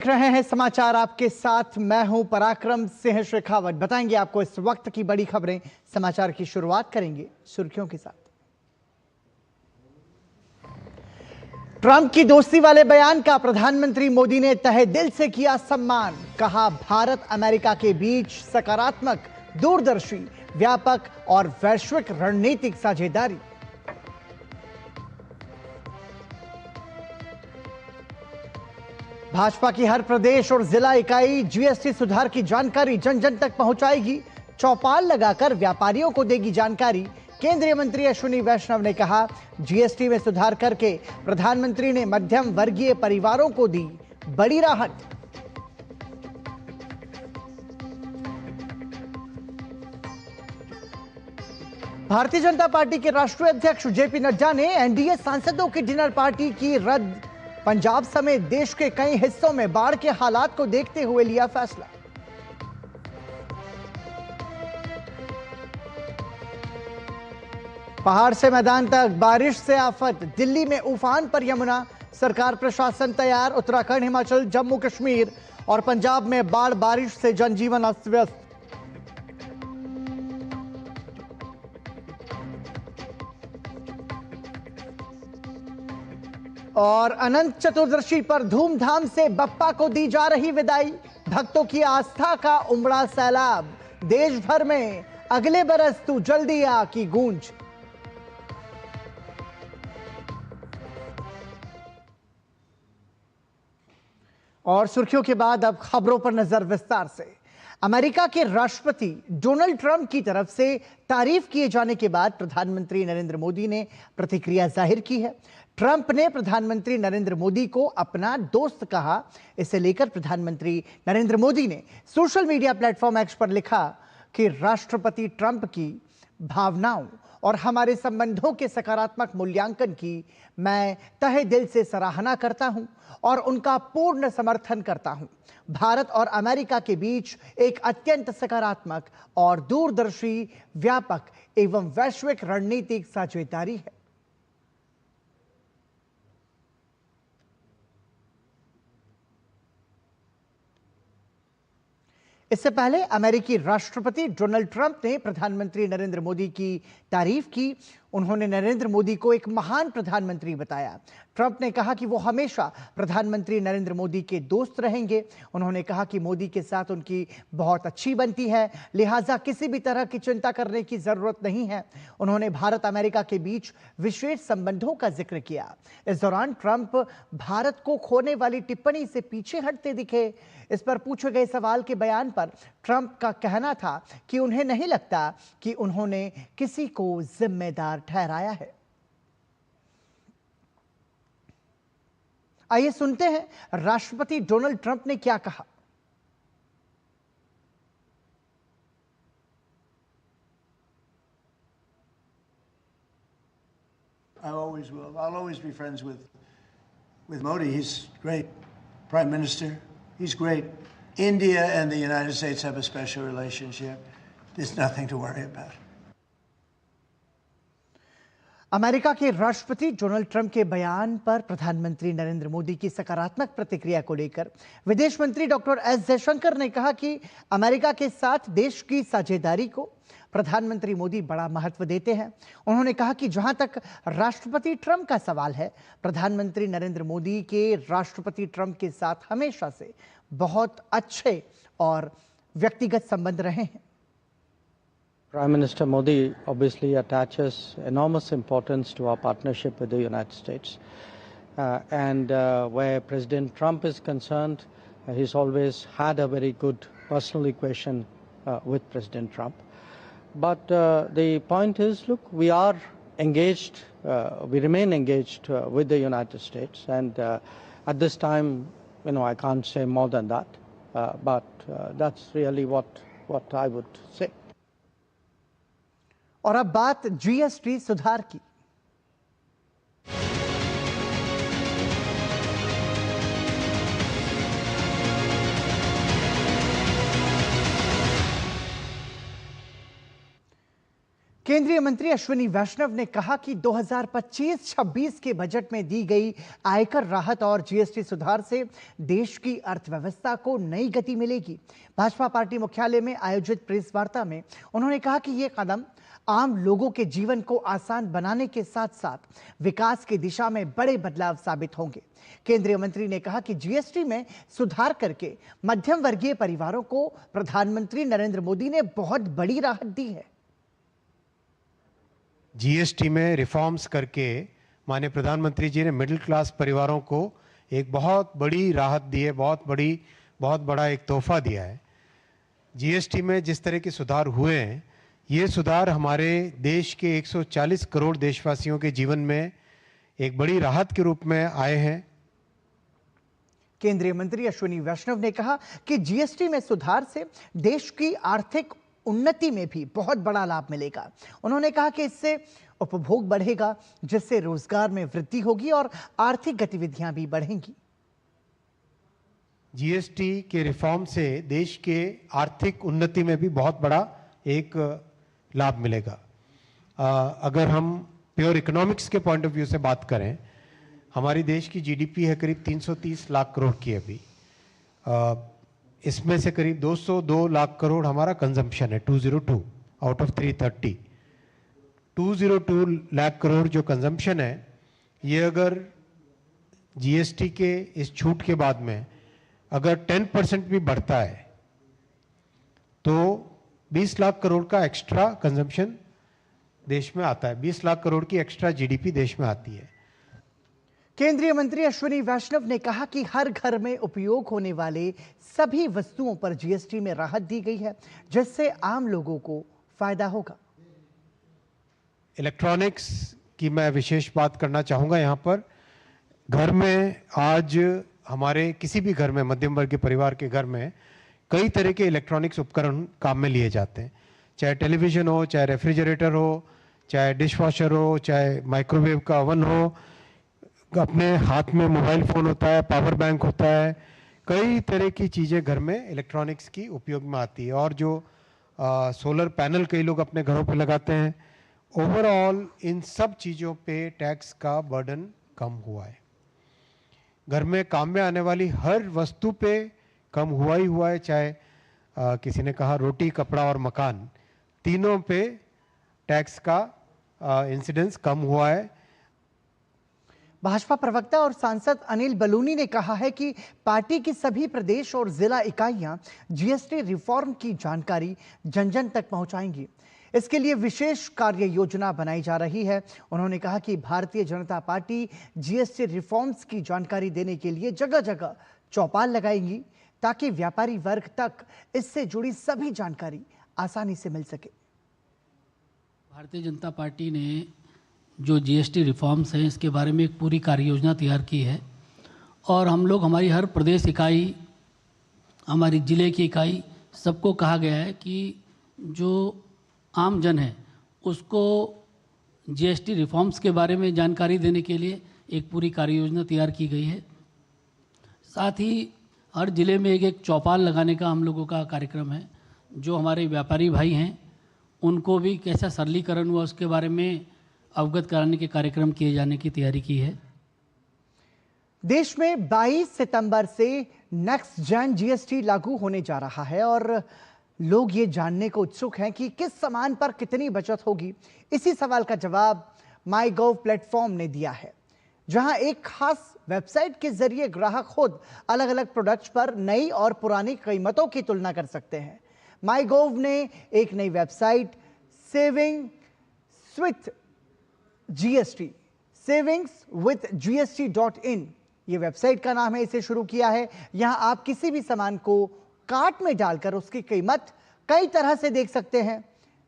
देख रहे हैं समाचार आपके साथ मैं हूं पराक्रम सिंह शेखावत। बताएंगे आपको इस वक्त की बड़ी खबरें। समाचार की शुरुआत करेंगे सुर्खियों के साथ। ट्रंप की दोस्ती वाले बयान का प्रधानमंत्री मोदी ने तहे दिल से किया सम्मान। कहा भारत अमेरिका के बीच सकारात्मक, दूरदर्शी, व्यापक और वैश्विक रणनीतिक साझेदारी। भाजपा की हर प्रदेश और जिला इकाई जीएसटी सुधार की जानकारी जन जन तक पहुंचाएगी। चौपाल लगाकर व्यापारियों को देगी जानकारी। केंद्रीय मंत्री अश्विनी वैष्णव ने कहा जीएसटी में सुधार करके प्रधानमंत्री ने मध्यम वर्गीय परिवारों को दी बड़ी राहत। भारतीय जनता पार्टी के राष्ट्रीय अध्यक्ष जेपी नड्डा ने एनडीए सांसदों की डिनर पार्टी की रद्द। पंजाब समेत देश के कई हिस्सों में बाढ़ के हालात को देखते हुए लिया फैसला। पहाड़ से मैदान तक बारिश से आफत। दिल्ली में उफान पर यमुना। सरकार प्रशासन तैयार। उत्तराखंड, हिमाचल, जम्मू कश्मीर और पंजाब में बाढ़ बारिश से जनजीवन अस्त व्यस्त। और अनंत चतुर्दशी पर धूमधाम से बप्पा को दी जा रही विदाई। भक्तों की आस्था का उमड़ा सैलाब। देश भर में अगले बरस तू जल्दी आ की गूंज। और सुर्खियों के बाद अब खबरों पर नजर विस्तार से। अमेरिका के राष्ट्रपति डोनाल्ड ट्रंप की तरफ से तारीफ किए जाने के बाद प्रधानमंत्री नरेंद्र मोदी ने प्रतिक्रिया जाहिर की है। ट्रंप ने प्रधानमंत्री नरेंद्र मोदी को अपना दोस्त कहा। इसे लेकर प्रधानमंत्री नरेंद्र मोदी ने सोशल मीडिया प्लेटफॉर्म एक्स पर लिखा कि राष्ट्रपति ट्रंप की भावनाओं और हमारे संबंधों के सकारात्मक मूल्यांकन की मैं तहे दिल से सराहना करता हूं और उनका पूर्ण समर्थन करता हूं। भारत और अमेरिका के बीच एक अत्यंत सकारात्मक और दूरदर्शी, व्यापक एवं वैश्विक रणनीतिक साझेदारी है। इससे पहले अमेरिकी राष्ट्रपति डोनाल्ड ट्रंप ने प्रधानमंत्री नरेंद्र मोदी की तारीफ की। उन्होंने नरेंद्र मोदी को एक महान प्रधानमंत्री बताया। ट्रंप ने कहा कि वो हमेशा प्रधानमंत्री नरेंद्र मोदी के दोस्त रहेंगे। उन्होंने कहा कि मोदी के साथ उनकी बहुत अच्छी बनती है, लिहाजा किसी भी तरह की चिंता करने की जरूरत नहीं है। उन्होंने भारत अमेरिका के बीच विशेष संबंधों का जिक्र किया। इस दौरान ट्रंप भारत को खोने वाली टिप्पणी से पीछे हटते दिखे। इस पर पूछे गए सवाल के बयान पर ट्रंप का कहना था कि उन्हें नहीं लगता कि उन्होंने किसी को जिम्मेदार ठहराया है। आइए सुनते हैं राष्ट्रपति डोनाल्ड ट्रंप ने क्या कहा। I always will. I'll always be friends with Modi. He's great. Prime Minister, he's great. India and the United States have a special relationship. There's nothing to worry about. America के राष्ट्रपति Donald Trump के बयान पर प्रधानमंत्री नरेंद्र मोदी की सकारात्मक प्रतिक्रिया को लेकर विदेश मंत्री डॉक्टर एस जयशंकर ने कहा कि अमेरिका के साथ देश की साझेदारी को प्रधानमंत्री मोदी बड़ा महत्व देते हैं। उन्होंने कहा कि जहां तक राष्ट्रपति ट्रंप का सवाल है, प्रधानमंत्री नरेंद्र मोदी के राष्ट्रपति ट्रंप के साथ हमेशा से बहुत अच्छे और व्यक्तिगत संबंध रहे हैं। Prime Minister Modi obviously attaches enormous importance to our partnership with the United States. Where President Trump is concerned, he's always had a very good personal equation with President Trump. But the point is, look, we are engaged, we remain engaged with the United States. And at this time, I can't say more than that. But that's really what I would say. और अब बात GST सुधार की। केंद्रीय मंत्री अश्विनी वैष्णव ने कहा कि 2025-26 के बजट में दी गई आयकर राहत और जीएसटी सुधार से देश की अर्थव्यवस्था को नई गति मिलेगी। भाजपा पार्टी मुख्यालय में आयोजित प्रेस वार्ता में उन्होंने कहा कि ये कदम आम लोगों के जीवन को आसान बनाने के साथ साथ विकास की दिशा में बड़े बदलाव साबित होंगे। केंद्रीय मंत्री ने कहा कि जीएसटी में सुधार करके मध्यम वर्गीय परिवारों को प्रधानमंत्री नरेंद्र मोदी ने बहुत बड़ी राहत दी है। जीएसटी में रिफॉर्म्स करके माननीय प्रधानमंत्री जी ने मिडिल क्लास परिवारों को एक बहुत बड़ी राहत दी है, बहुत बड़ा एक तोहफा दिया है। जीएसटी में जिस तरह के सुधार हुए हैं, ये सुधार हमारे देश के 140 करोड़ देशवासियों के जीवन में एक बड़ी राहत के रूप में आए हैं। केंद्रीय मंत्री अश्विनी वैष्णव ने कहा कि जीएसटी में सुधार से देश की आर्थिक उन्नति में भी बहुत बड़ा लाभ मिलेगा। उन्होंने कहा कि इससे उपभोग बढ़ेगा, जिससे रोजगार में वृद्धि होगी और आर्थिक गतिविधियां भी बढ़ेंगी। जीएसटी के रिफॉर्म से देश के आर्थिक उन्नति में भी बहुत बड़ा एक लाभ मिलेगा। अगर हम प्योर इकोनॉमिक्स के पॉइंट ऑफ व्यू से बात करें, हमारी देश की जीडीपी है करीब 330 लाख करोड़ की अभी। इसमें से करीब 202 लाख करोड़ हमारा कंजम्पशन है, 202 आउट ऑफ 330। 202 लाख करोड़ जो कंजम्पशन है, ये अगर जीएसटी के इस छूट के बाद में अगर 10% भी बढ़ता है तो 20 लाख करोड़ का एक्स्ट्रा कंजम्पशन देश में आता है। 20 लाख करोड़ की एक्स्ट्रा जीडीपी देश में आती है। केंद्रीय मंत्री अश्विनी वैष्णव ने कहा कि हर घर में उपयोग होने वाले सभी वस्तुओं पर जीएसटी में राहत दी गई है, जिससे आम लोगों को फायदा होगा। इलेक्ट्रॉनिक्स की मैं विशेष बात करना चाहूँगा यहाँ पर। घर में आज हमारे किसी भी घर में, मध्यम वर्गीय परिवार के घर में कई तरह के इलेक्ट्रॉनिक्स उपकरण काम में लिए जाते हैं। चाहे टेलीविज़न हो, चाहे रेफ्रिजरेटर हो, चाहे डिशवॉशर हो, चाहे माइक्रोवेव का ओवन हो, अपने हाथ में मोबाइल फ़ोन होता है, पावर बैंक होता है, कई तरह की चीज़ें घर में इलेक्ट्रॉनिक्स की उपयोग में आती है। और जो सोलर पैनल कई लोग अपने घरों पे लगाते हैं, ओवरऑल इन सब चीज़ों पे टैक्स का बर्डन कम हुआ है। घर में काम में आने वाली हर वस्तु पे कम हुआ ही हुआ है। चाहे किसी ने कहा रोटी, कपड़ा और मकान, तीनों पे टैक्स का इंसिडेंस कम हुआ है। भाजपा प्रवक्ता और सांसद अनिल बलूनी ने कहा है कि पार्टी की सभी प्रदेश और जिला इकाइयां जीएसटी रिफॉर्म की जानकारी जन जन तक पहुंचाएंगी। इसके लिए विशेष कार्य योजना बनाई जा रही है। उन्होंने कहा कि Bharatiya Janata party GST reforms की जानकारी देने के लिए जगह जगह चौपाल लगाएंगी, ताकि व्यापारी वर्ग तक इससे जुड़ी सभी जानकारी आसानी से मिल सके। भारतीय जनता पार्टी ने जो जीएसटी रिफॉर्म्स हैं, इसके बारे में एक पूरी कार्य योजना तैयार की है और हम लोग, हमारी हर प्रदेश इकाई, हमारी ज़िले की इकाई, सबको कहा गया है कि जो आम जन है उसको जीएसटी रिफॉर्म्स के बारे में जानकारी देने के लिए एक पूरी कार्य योजना तैयार की गई है। साथ ही हर ज़िले में एक चौपाल लगाने का हम लोगों का कार्यक्रम है। जो हमारे व्यापारी भाई हैं उनको भी कैसा सरलीकरण हुआ उसके बारे में अवगत कराने के कार्यक्रम किए जाने की तैयारी की है। देश में 22 सितंबर से नेक्स्ट जेन जीएसटी लागू होने जा रहा है और लोग ये जानने को उत्सुक हैं कि किस सामान पर कितनी बचत होगी। इसी सवाल का जवाब माईगोव प्लेटफॉर्म ने दिया है, जहां एक खास वेबसाइट के जरिए ग्राहक खुद अलग अलग प्रोडक्ट्स पर नई और पुरानी कीमतों की तुलना कर सकते हैं। माईगोव ने एक नई वेबसाइट savings with GST.in, ये वेबसाइट का नाम है, इसे शुरू किया है। यहां आप किसी भी सामान को कार्ट में डालकर उसकी कीमत कई तरह से देख सकते हैं।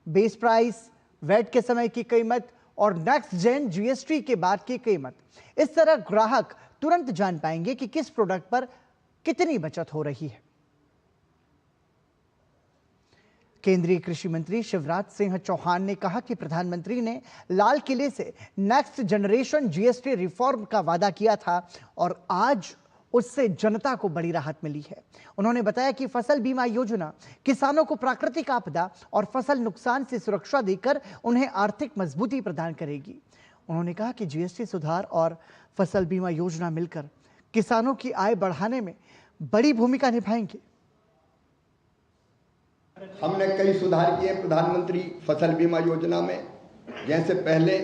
बेस प्राइस, वैट के समय की कीमत और नेक्स्ट जेन जीएसटी के बाद की कीमत। इस तरह ग्राहक तुरंत जान पाएंगे कि किस प्रोडक्ट पर कितनी बचत हो रही है। केंद्रीय कृषि मंत्री शिवराज सिंह चौहान ने कहा कि प्रधानमंत्री ने लाल किले से नेक्स्ट जनरेशन जीएसटी रिफॉर्म का वादा किया था और आज उससे जनता को बड़ी राहत मिली है। उन्होंने बताया कि फसल बीमा योजना किसानों को प्राकृतिक आपदा और फसल नुकसान से सुरक्षा देकर उन्हें आर्थिक मजबूती प्रदान करेगी। उन्होंने कहा कि जीएसटी सुधार और फसल बीमा योजना मिलकर किसानों की आय बढ़ाने में बड़ी भूमिका निभाएंगे। हमने कई सुधार किए प्रधानमंत्री फसल बीमा योजना में। जैसे पहले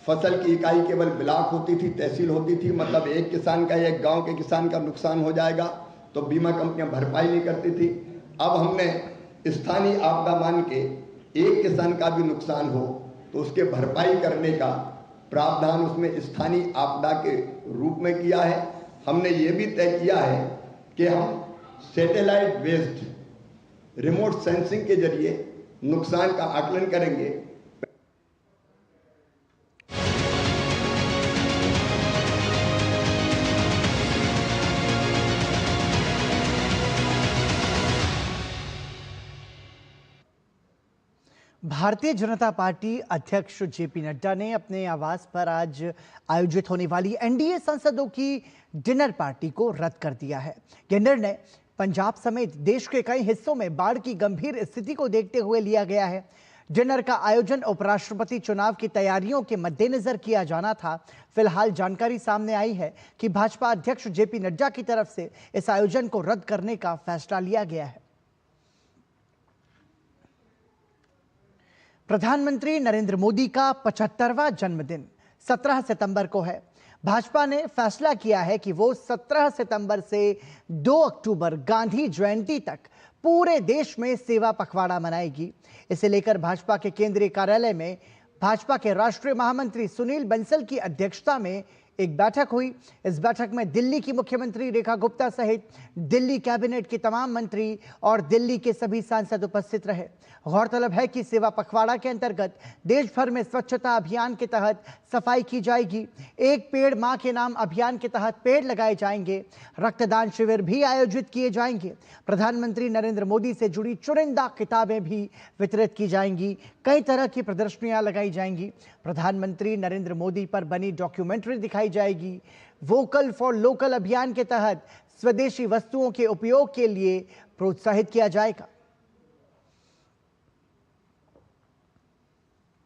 फसल की इकाई केवल ब्लॉक होती थी, तहसील होती थी, मतलब एक किसान का, एक गांव के किसान का नुकसान हो जाएगा तो बीमा कंपनियां भरपाई नहीं करती थी। अब हमने स्थानीय आपदा मान के एक किसान का भी नुकसान हो तो उसके भरपाई करने का प्रावधान उसमें स्थानीय आपदा के रूप में किया है। हमने ये भी तय किया है कि हम सैटेलाइट बेस्ड रिमोट सेंसिंग के जरिए नुकसान का आकलन करेंगे। भारतीय जनता पार्टी अध्यक्ष जेपी नड्डा ने अपने आवास पर आज आयोजित होने वाली एनडीए सांसदों की डिनर पार्टी को रद्द कर दिया है। यह निर्णय पंजाब समेत देश के कई हिस्सों में बाढ़ की गंभीर स्थिति को देखते हुए लिया गया है। डिनर का आयोजन उपराष्ट्रपति चुनाव की तैयारियों के मद्देनजर किया जाना था। फिलहाल जानकारी सामने आई है कि भाजपा अध्यक्ष जेपी नड्डा की तरफ से इस आयोजन को रद्द करने का फैसला लिया गया है। प्रधानमंत्री नरेंद्र मोदी का 75वां जन्मदिन 17 सितंबर को है। भाजपा ने फैसला किया है कि वो 17 सितंबर से 2 अक्टूबर गांधी जयंती तक पूरे देश में सेवा पखवाड़ा मनाएगी। इसे लेकर भाजपा के केंद्रीय कार्यालय में भाजपा के राष्ट्रीय महामंत्री सुनील बंसल की अध्यक्षता में एक बैठक हुई। इस बैठक में दिल्ली की मुख्यमंत्री रेखा गुप्ता सहित दिल्ली कैबिनेट के तमाम मंत्री और दिल्ली के सभी सांसद उपस्थित रहे। गौरतलब है कि सेवा पखवाड़ा के अंतर्गत देश भर में स्वच्छता अभियान के तहत सफाई की जाएगी। एक पेड़ मां के नाम अभियान के तहत पेड़ लगाए जाएंगे। रक्तदान शिविर भी आयोजित किए जाएंगे। प्रधानमंत्री नरेंद्र मोदी से जुड़ी चुनिंदा किताबें भी वितरित की जाएंगी। कई तरह की प्रदर्शनियां लगाई जाएंगी। प्रधानमंत्री नरेंद्र मोदी पर बनी डॉक्यूमेंट्री दिखाई जाएगी। वोकल फॉर लोकल अभियान के तहत स्वदेशी वस्तुओं के उपयोग के लिए प्रोत्साहित किया जाएगा।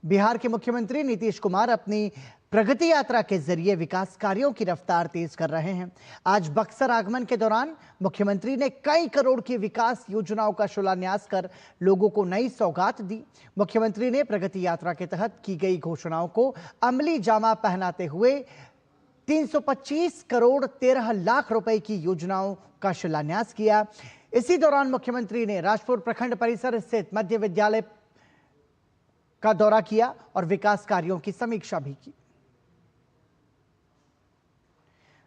बिहार के मुख्यमंत्री नीतीश कुमार अपनी प्रगति यात्रा के जरिए विकास कार्यों की रफ्तार तेज कर रहे हैं। आज बक्सर आगमन के दौरान मुख्यमंत्री ने कई करोड़ की विकास योजनाओं का शिलान्यास कर लोगों को नई सौगात दी। मुख्यमंत्री ने प्रगति यात्रा के तहत की गई घोषणाओं को अमली जामा पहनाते हुए 325 करोड़ 13 लाख रुपए की योजनाओं का शिलान्यास किया। इसी दौरान मुख्यमंत्री ने राजपुर प्रखंड परिसर स्थित मध्य विद्यालय का दौरा किया और विकास कार्यों की समीक्षा भी की।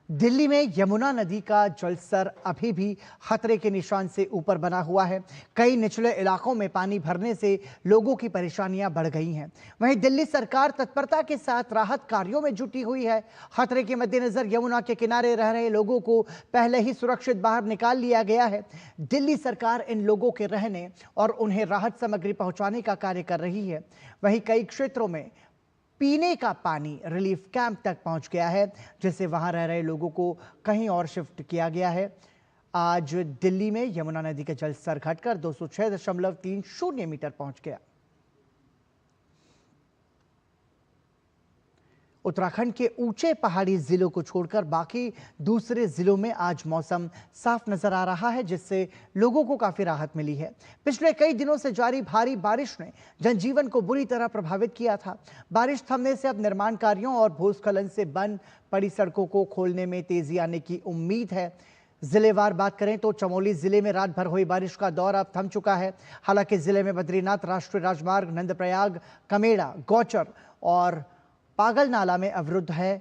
दिल्ली में यमुना नदी का जलस्तर अभी भी खतरे के निशान से ऊपर बना हुआ है। कई निचले इलाकों में पानी भरने से लोगों की परेशानियां बढ़ गई हैं। वहीं दिल्ली सरकार तत्परता के साथ राहत कार्यों में जुटी हुई है। खतरे के मद्देनजर यमुना के किनारे रह रहे लोगों को पहले ही सुरक्षित बाहर निकाल लिया गया है। दिल्ली सरकार इन लोगों के रहने और उन्हें राहत सामग्री पहुंचाने का कार्य कर रही है। वहीं कई क्षेत्रों में पीने का पानी रिलीफ कैंप तक पहुंच गया है, जिससे वहां रह रहे लोगों को कहीं और शिफ्ट किया गया है। आज दिल्ली में यमुना नदी का जलस्तर घटकर 206.30 मीटर पहुंच गया। उत्तराखंड के ऊंचे पहाड़ी जिलों को छोड़कर बाकी दूसरे जिलों में आज मौसम साफ नजर आ रहा है, जिससे लोगों को काफी राहत मिली है। पिछले कई दिनों से जारी भारी बारिश ने जनजीवन को बुरी तरह प्रभावित किया था। बारिश थमने से अब निर्माण कार्यों और भूस्खलन से बंद पड़ी सड़कों को खोलने में तेजी आने की उम्मीद है। जिलेवार बात करें तो चमोली जिले में रात भर हुई बारिश का दौर अब थम चुका है। हालांकि जिले में बद्रीनाथ राष्ट्रीय राजमार्ग, नंदप्रयाग, कमेड़ा, गौचर और पागल नाला में अवरुद्ध है।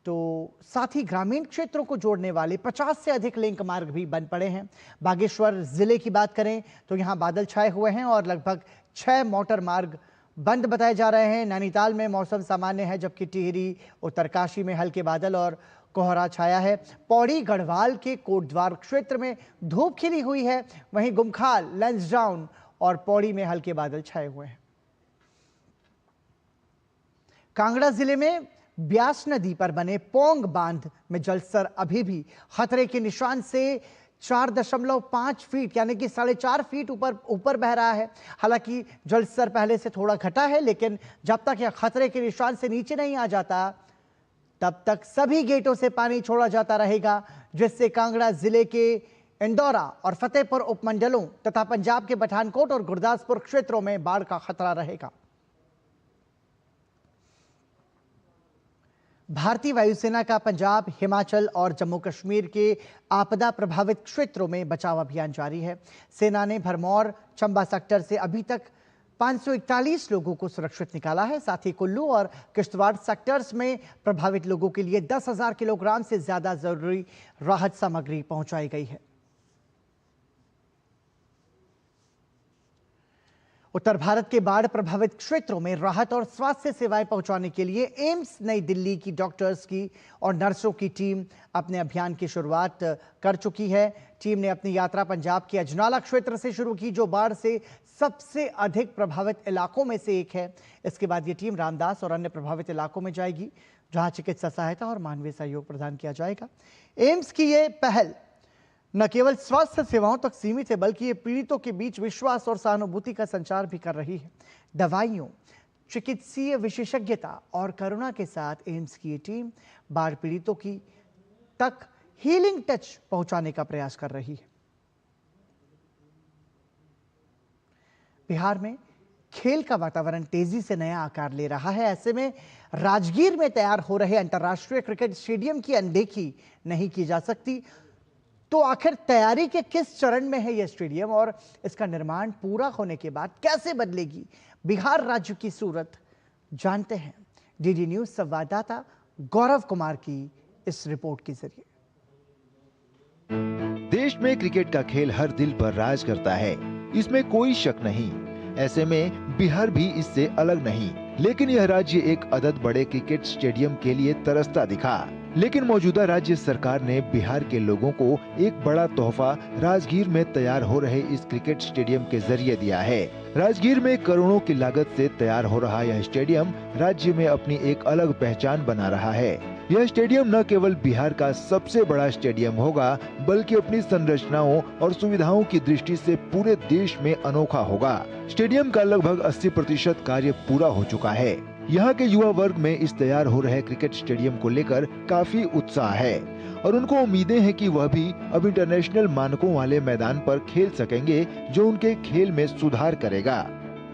तो साथ ही ग्रामीण क्षेत्रों को जोड़ने वाले 50 से अधिक लिंक मार्ग भी बंद पड़े हैं। बागेश्वर जिले की बात करें तो यहां बादल छाए हुए हैं और लगभग 6 मोटर मार्ग बंद बताए जा रहे हैं। नैनीताल में मौसम सामान्य है, जबकि टिहरी, उत्तरकाशी में हल्के बादल और कोहरा छाया है। पौड़ी गढ़वाल के कोटद्वार क्षेत्र में धूप खिली हुई है। वहीं गुमखाल, लंसडाउन और पौड़ी में हल्के बादल छाए हुए हैं। कांगड़ा जिले में ब्यास नदी पर बने पोंग बांध में जलस्तर अभी भी खतरे के निशान से 4.5 फीट यानी कि 4.5 फीट ऊपर बह रहा है। हालांकि जलस्तर पहले से थोड़ा घटा है, लेकिन जब तक यह खतरे के निशान से नीचे नहीं आ जाता तब तक सभी गेटों से पानी छोड़ा जाता रहेगा, जिससे कांगड़ा जिले के इंदौरा और फतेहपुर उपमंडलों तथा पंजाब के पठानकोट और गुरदासपुर क्षेत्रों में बाढ़ का खतरा रहेगा। भारतीय वायुसेना का पंजाब, हिमाचल और जम्मू कश्मीर के आपदा प्रभावित क्षेत्रों में बचाव अभियान जारी है। सेना ने भरमौर चंबा सेक्टर से अभी तक 541 लोगों को सुरक्षित निकाला है। साथ ही कुल्लू और किश्तवाड़ सेक्टर्स में प्रभावित लोगों के लिए 10,000 किलोग्राम से ज्यादा जरूरी राहत सामग्री पहुंचाई गई है। उत्तर भारत के बाढ़ प्रभावित क्षेत्रों में राहत और स्वास्थ्य सेवाएं पहुंचाने के लिए एम्स नई दिल्ली की डॉक्टर्स की और नर्सों की टीम अपने अभियान की शुरुआत कर चुकी है। टीम ने अपनी यात्रा पंजाब के अजनाला क्षेत्र से शुरू की, जो बाढ़ से सबसे अधिक प्रभावित इलाकों में से एक है। इसके बाद ये टीम रामदास और अन्य प्रभावित इलाकों में जाएगी, जहां चिकित्सा सहायता और मानवीय सहयोग प्रदान किया जाएगा। एम्स की ये पहल न केवल स्वास्थ्य सेवाओं तक सीमित है, बल्कि ये पीड़ितों के बीच विश्वास और सहानुभूति का संचार भी कर रही है। दवाइयों, चिकित्सीय विशेषज्ञता और करुणा के साथ एम्स की ये टीम बाढ़ पीड़ितों की तक हीलिंग टच पहुंचाने का प्रयास कर रही है। बिहार में खेल का वातावरण तेजी से नया आकार ले रहा है। ऐसे में राजगीर में तैयार हो रहे अंतर्राष्ट्रीय क्रिकेट स्टेडियम की अनदेखी नहीं की जा सकती। तो आखिर तैयारी के किस चरण में है यह स्टेडियम और इसका निर्माण पूरा होने के बाद कैसे बदलेगी बिहार राज्य की सूरत, जानते हैं डीडी न्यूज संवाददाता गौरव कुमार की इस रिपोर्ट के जरिए। देश में क्रिकेट का खेल हर दिल पर राज करता है, इसमें कोई शक नहीं। ऐसे में बिहार भी इससे अलग नहीं। लेकिन यह राज्य एक अदद बड़े क्रिकेट स्टेडियम के लिए तरसता दिखा। लेकिन मौजूदा राज्य सरकार ने बिहार के लोगों को एक बड़ा तोहफा राजगीर में तैयार हो रहे इस क्रिकेट स्टेडियम के जरिए दिया है। राजगीर में करोड़ों की लागत से तैयार हो रहा यह स्टेडियम राज्य में अपनी एक अलग पहचान बना रहा है। यह स्टेडियम न केवल बिहार का सबसे बड़ा स्टेडियम होगा, बल्कि अपनी संरचनाओं और सुविधाओं की दृष्टि से पूरे देश में अनोखा होगा। स्टेडियम का लगभग 80% कार्य पूरा हो चुका है। यहाँ के युवा वर्ग में इस तैयार हो रहे क्रिकेट स्टेडियम को लेकर काफी उत्साह है और उनको उम्मीदें हैं कि वह भी अब इंटरनेशनल मानकों वाले मैदान पर खेल सकेंगे, जो उनके खेल में सुधार करेगा।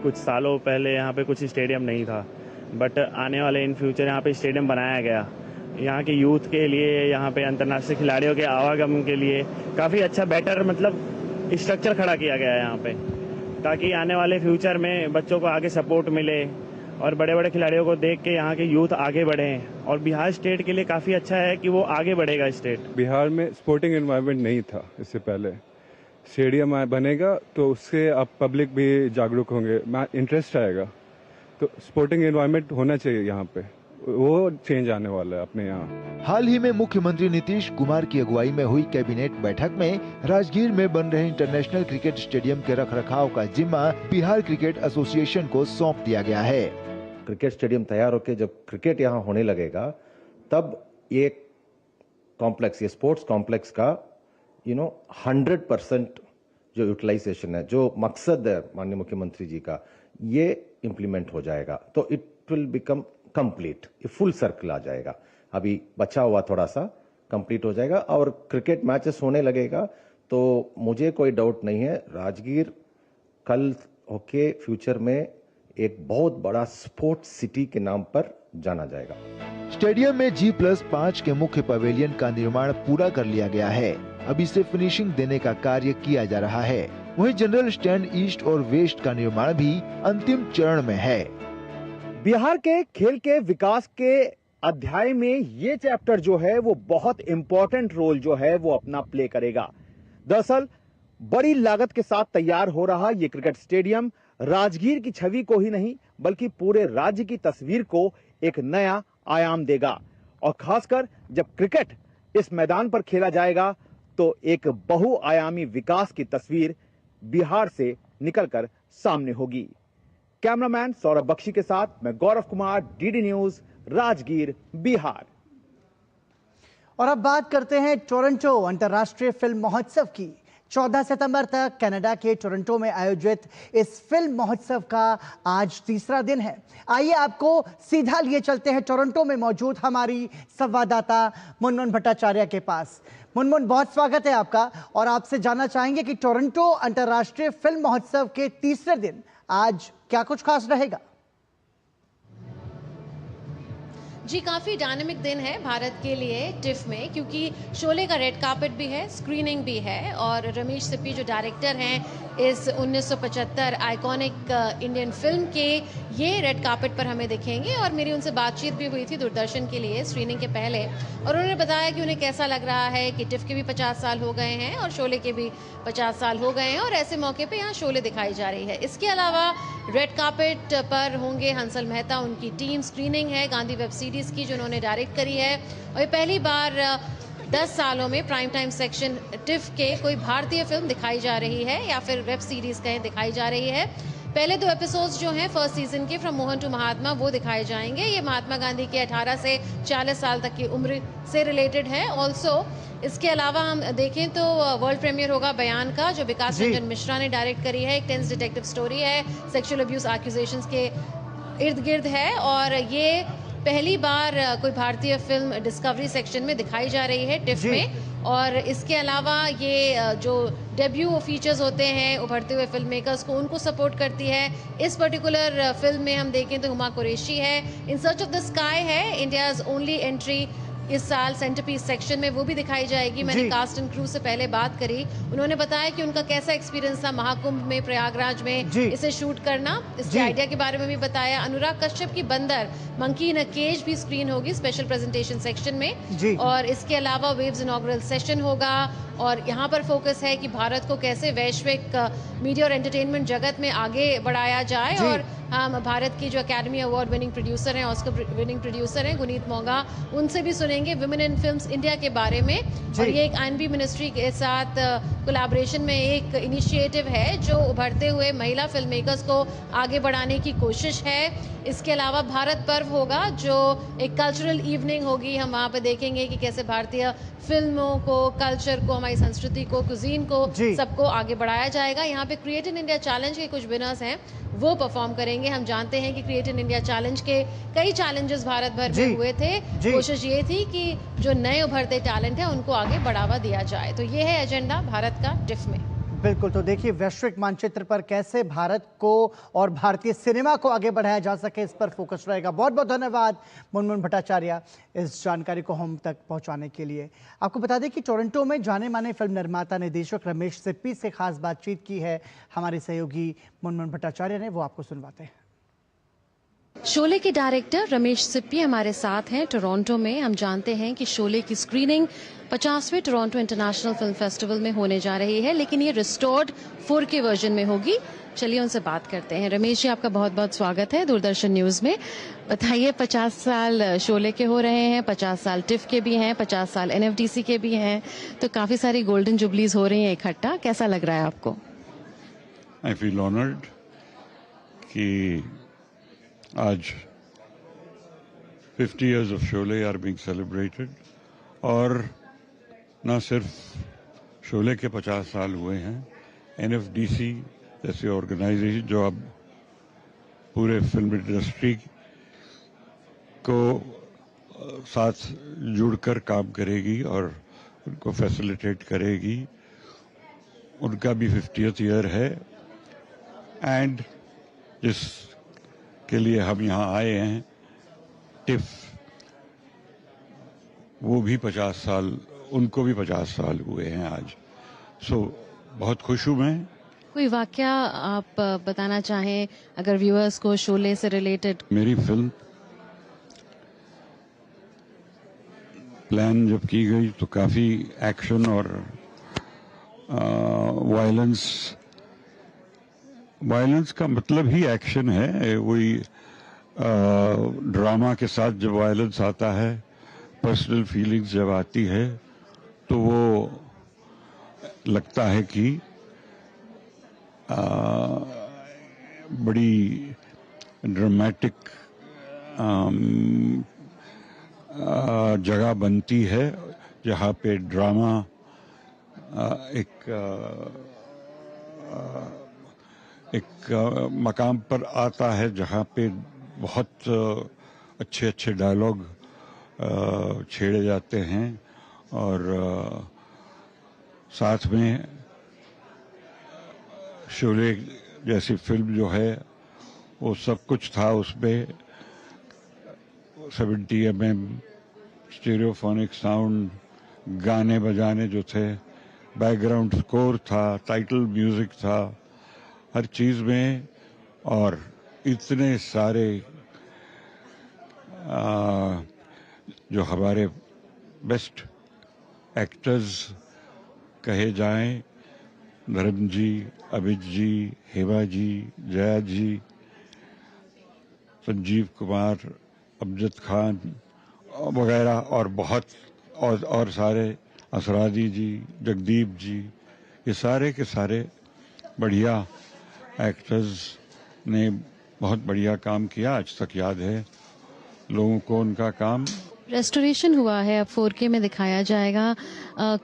कुछ सालों पहले यहाँ पे कुछ स्टेडियम नहीं था, बट आने वाले इन फ्यूचर यहाँ पे स्टेडियम बनाया गया। यहाँ के यूथ के लिए, यहाँ पे अंतर्राष्ट्रीय खिलाड़ियों के आवागमन के लिए काफी अच्छा बेटर स्ट्रक्चर खड़ा किया गया है यहाँ पे, ताकि आने वाले फ्यूचर में बच्चों को आगे सपोर्ट मिले और बड़े बड़े खिलाड़ियों को देख के यहाँ के यूथ आगे बढ़े। और बिहार स्टेट के लिए काफी अच्छा है कि वो आगे बढ़ेगा। स्टेट बिहार में स्पोर्टिंग एनवायरनमेंट नहीं था, इससे पहले स्टेडियम बनेगा तो उससे अब पब्लिक भी जागरूक होंगे, इंटरेस्ट आएगा। तो स्पोर्टिंग एनवायरनमेंट होना चाहिए यहाँ पे, वो चेंज आने वाला है अपने यहाँ। हाल ही में मुख्यमंत्री नीतीश कुमार की अगुवाई में हुई कैबिनेट बैठक में राजगीर में बन रहे इंटरनेशनल क्रिकेट स्टेडियम के रखरखाव का जिम्मा बिहार क्रिकेट एसोसिएशन को सौंप दिया गया है। क्रिकेट स्टेडियम तैयार होकर जब क्रिकेट यहाँ होने लगेगा, तब ये कॉम्प्लेक्स, ये स्पोर्ट्स कॉम्प्लेक्स का 100% जो यूटिलाइजेशन है, जो मकसद है माननीय मुख्यमंत्री जी का, ये इम्प्लीमेंट हो जाएगा। तो इट विल बिकम कंप्लीट, ये फुल सर्कल आ जाएगा। अभी बचा हुआ थोड़ा सा कंप्लीट हो जाएगा और क्रिकेट मैचेस होने लगेगा। तो मुझे कोई डाउट नहीं है, राजगीर कल होके फ्यूचर में एक बहुत बड़ा स्पोर्ट्स सिटी के नाम पर जाना जाएगा। स्टेडियम में G+5 के मुख्य पवेलियन का निर्माण पूरा कर लिया गया है। अब इसे फिनिशिंग देने का कार्य किया जा रहा है। वहीं जनरल स्टैंड ईस्ट और वेस्ट का निर्माण भी अंतिम चरण में है। बिहार के खेल के विकास के अध्याय में ये चैप्टर जो है वो बहुत इंपॉर्टेंट रोल जो है वो अपना प्ले करेगा। दरअसल बड़ी लागत के साथ तैयार हो रहा ये क्रिकेट स्टेडियम राजगीर की छवि को ही नहीं, बल्कि पूरे राज्य की तस्वीर को एक नया आयाम देगा। और खासकर जब क्रिकेट इस मैदान पर खेला जाएगा तो एक बहुआयामी विकास की तस्वीर बिहार से निकलकर सामने होगी। कैमरामैन सौरभ बख्शी के साथ मैं गौरव कुमार, डीडी न्यूज, राजगीर, बिहार। और अब बात करते हैं टोरंटो अंतर्राष्ट्रीय फिल्म महोत्सव की। 14 सितंबर तक कनाडा के टोरंटो में आयोजित इस फिल्म महोत्सव का आज तीसरा दिन है। आइए आपको सीधा लिए चलते हैं टोरंटो में मौजूद हमारी संवाददाता मुनमुन भट्टाचार्य के पास। मुनमुन, बहुत स्वागत है आपका और आपसे जानना चाहेंगे कि टोरंटो अंतर्राष्ट्रीय फिल्म महोत्सव के तीसरे दिन आज क्या कुछ खास रहेगा? जी, काफ़ी डायनेमिक दिन है भारत के लिए टिफ में, क्योंकि शोले का रेड कार्पेट भी है, स्क्रीनिंग भी है और रमेश सिप्पी जो डायरेक्टर हैं इस 1975 आइकॉनिक इंडियन फिल्म के, ये रेड कार्पेट पर हमें दिखेंगे। और मेरी उनसे बातचीत भी हुई थी दूरदर्शन के लिए स्क्रीनिंग के पहले, और उन्होंने बताया कि उन्हें कैसा लग रहा है कि टिफ के भी 50 साल हो गए हैं और शोले के भी 50 साल हो गए हैं और ऐसे मौके पे यहाँ शोले दिखाई जा रही है। इसके अलावा रेड कार्पेट पर होंगे हंसल मेहता, उनकी टीम। स्क्रीनिंग है गांधी वेब सीरीज़ की जो उन्होंने डायरेक्ट करी है, और ये पहली बार 10 सालों में प्राइम टाइम सेक्शन टिफ के कोई भारतीय फिल्म दिखाई जा रही है या फिर वेब सीरीज़ कहें दिखाई जा रही है। पहले 2 एपिसोड्स जो हैं फर्स्ट सीजन के फ्रॉम मोहन टू महात्मा वो दिखाए जाएंगे। ये महात्मा गांधी के 18 से 40 साल तक की उम्र से रिलेटेड है। ऑल्सो इसके अलावा हम देखें तो वर्ल्ड प्रीमियर होगा बयान का, जो विकास रंजन मिश्रा ने डायरेक्ट करी है। एक टेंस डिटेक्टिव स्टोरी है, सेक्सुअल अब्यूज एक्यूजेशंस के इर्द गिर्द है, और ये पहली बार कोई भारतीय फिल्म डिस्कवरी सेक्शन में दिखाई जा रही है टिफ में। और इसके अलावा ये जो डेब्यू फीचर्स होते हैं उभरते हुए फिल्म मेकर्स को, उनको सपोर्ट करती है। इस पर्टिकुलर फिल्म में हम देखें तो हुमा कुरैशी है, in search of the sky है इंडियाज ओनली एंट्री इस साल सेंटरपीस सेक्शन में, वो भी दिखाई जाएगी। मैंने कास्ट एंड क्रू से पहले बात करी, उन्होंने बताया कि उनका कैसा एक्सपीरियंस था महाकुंभ में, प्रयागराज में इसे शूट करना, इसके आइडिया के बारे में भी बताया। अनुराग कश्यप की बंदर मंकी इन अ केज भी स्क्रीन होगी स्पेशल प्रेजेंटेशन सेक्शन में। और इसके अलावा वेव्स इनॉग्रल सेशन होगा, और यहाँ पर फोकस है कि भारत को कैसे वैश्विक मीडिया और एंटरटेनमेंट जगत में आगे बढ़ाया जाए। और हम भारत की जो अकेडमी अवार्ड विनिंग प्रोड्यूसर हैं, ऑस्कर विनिंग प्रोड्यूसर हैं गुनीत मोंगा, उनसे भी सुनेंगे विमेन इन फिल्म्स इंडिया के बारे में। और ये एक आईएनबी मिनिस्ट्री के साथ कोलैबोरेशन में एक इनिशिएटिव है जो उभरते हुए महिला फिल्म मेकर्स को आगे बढ़ाने की कोशिश है। इसके अलावा भारत पर्व होगा जो एक कल्चरल इवनिंग होगी, हम वहाँ पे देखेंगे कि कैसे भारतीय फिल्मों को, कल्चर को, हमारी संस्कृति को, कुजीन को, सबको आगे बढ़ाया जाएगा। यहाँ पे क्रिएट इन इंडिया चैलेंज के कुछ विनर्स हैं, वो परफॉर्म करेंगे। हम जानते हैं कि क्रिएट इन इंडिया चैलेंज के कई चैलेंजेस भारत भर में हुए थे। कोशिश ये थी कि जो नए उभरते टैलेंट है उनको आगे बढ़ावा दिया जाए। तो ये है एजेंडा भारत का टिफ में। बिल्कुल, तो देखिए वैश्विक मानचित्र पर कैसे भारत को और भारतीय सिनेमा को आगे बढ़ाया जा सके, इस पर फोकस रहेगा। बहुत बहुत धन्यवाद मुनमुन भट्टाचार्य इस जानकारी को हम तक पहुंचाने के लिए। आपको बता दें कि टोरंटो में जाने माने फिल्म निर्माता निर्देशक रमेश सिप्पी से खास बातचीत की है हमारे सहयोगी मुनमुन भट्टाचार्य ने, वो आपको सुनवाते हैं। शोले के डायरेक्टर रमेश सिप्पी हमारे साथ हैं टोरंटो में। हम जानते हैं कि शोले की स्क्रीनिंग 50वें टोरंटो इंटरनेशनल फिल्म फेस्टिवल में होने जा रही है, लेकिन ये रिस्टोर्ड 4K वर्जन में होगी। चलिए उनसे बात करते हैं। रमेश जी, आपका बहुत बहुत स्वागत है दूरदर्शन न्यूज में। बताइए, 50 साल शोले के हो रहे हैं, 50 साल टिफ के भी हैं, 50 साल NFDC के भी हैं, तो काफी सारी गोल्डन जुबलीज हो रही हैं इकट्ठा। कैसा लग रहा है आपको? आई फील ऑनर्ड कि आज 50 years of Sholay are being celebrated, और न सिर्फ शोले के 50 साल हुए हैं, NFDC जैसे ऑर्गेनाइजेशन जो अब पूरे फिल्म इंडस्ट्री को साथ जुड़कर काम करेगी और उनको फैसिलिटेट करेगी, उनका भी 50th ईयर है। एंड जिस के लिए हम यहाँ आए हैं टिफ, वो भी 50 साल, उनको भी 50 साल हुए हैं आज। सो बहुत खुश हूँ मैं। कोई वाकया आप बताना चाहें अगर व्यूअर्स को शोले से रिलेटेड? मेरी फिल्म प्लान जब की गई तो काफी एक्शन और वायलेंस का मतलब ही एक्शन है। वही ड्रामा के साथ जब वायलेंस आता है, पर्सनल फीलिंग्स जब आती है, तो वो लगता है कि बड़ी ड्रामेटिक जगह बनती है जहाँ पे ड्रामा एक मकाम पर आता है जहाँ पे बहुत अच्छे अच्छे डायलॉग छेड़े जाते हैं और साथ में शोले जैसी फिल्म जो है वो सब कुछ था उसमें। 70 mm स्टीरियोफोनिक साउंड, गाने बजाने जो थे, बैकग्राउंड स्कोर था, टाइटल म्यूजिक था, हर चीज में। और इतने सारे जो हमारे बेस्ट एक्टर्स कहे जाएं, धर्म जी, अमित जी, हेमा जी, जया जी, संजीव कुमार, अमजद खान वगैरह और बहुत और सारे, असरादी जी, जगदीप जी, ये सारे के सारे बढ़िया एक्टर्स ने बहुत बढ़िया काम किया। आज तक याद है लोगों को उनका काम। रेस्टोरेशन हुआ है, अब 4K में दिखाया जाएगा।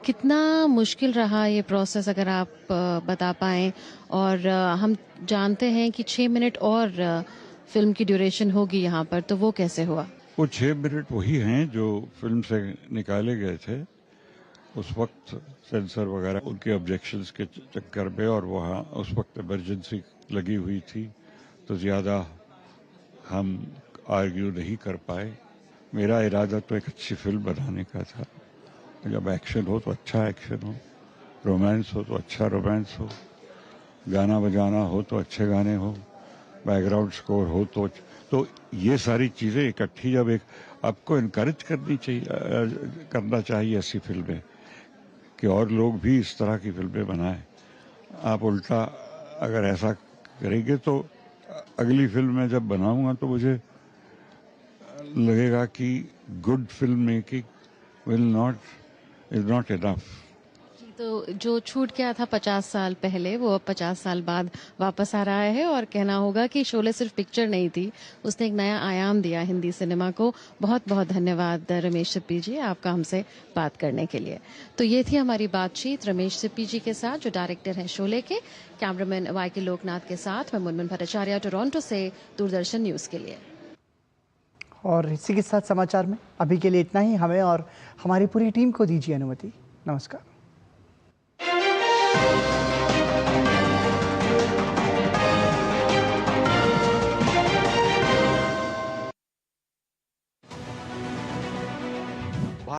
कितना मुश्किल रहा ये प्रोसेस, अगर आप बता पाएं। और हम जानते हैं कि 6 मिनट और फिल्म की ड्यूरेशन होगी यहाँ पर, तो वो कैसे हुआ? वो 6 मिनट वही हैं जो फिल्म से निकाले गए थे उस वक्त, सेंसर वगैरह उनके ऑब्जेक्शंस के चक्कर में, और वहाँ उस वक्त इमरजेंसी लगी हुई थी तो ज़्यादा हम आर्ग्यू नहीं कर पाए। मेरा इरादा तो एक अच्छी फिल्म बनाने का था। जब एक्शन हो तो अच्छा एक्शन हो, रोमांस हो तो अच्छा रोमांस हो, गाना बजाना हो तो अच्छे गाने हो, बैकग्राउंड स्कोर हो तो ये सारी चीज़ें इकट्ठी जब एक आपको इनकरेज करना चाहिए ऐसी फिल्में कि और लोग भी इस तरह की फिल्में बनाएं। आप उल्टा अगर ऐसा करेंगे तो अगली फिल्म मैं जब बनाऊंगा तो मुझे लगेगा कि good film making is not enough. तो जो छूट गया था 50 साल पहले, वो अब 50 साल बाद वापस आ रहा है। और कहना होगा कि शोले सिर्फ पिक्चर नहीं थी, उसने एक नया आयाम दिया हिंदी सिनेमा को। बहुत बहुत धन्यवाद रमेश सिप्पी जी, आपका हमसे बात करने के लिए। तो ये थी हमारी बातचीत रमेश सिप्पी जी के साथ, जो डायरेक्टर हैं शोले के। कैमरामैन वाई लोकनाथ के साथ मैं मुनमुन भट्टाचार्य, टोरंटो से दूरदर्शन न्यूज के लिए। और इसी के साथ समाचार में अभी के लिए इतना ही। हमें और हमारी पूरी टीम को दीजिए अनुमति। नमस्कार।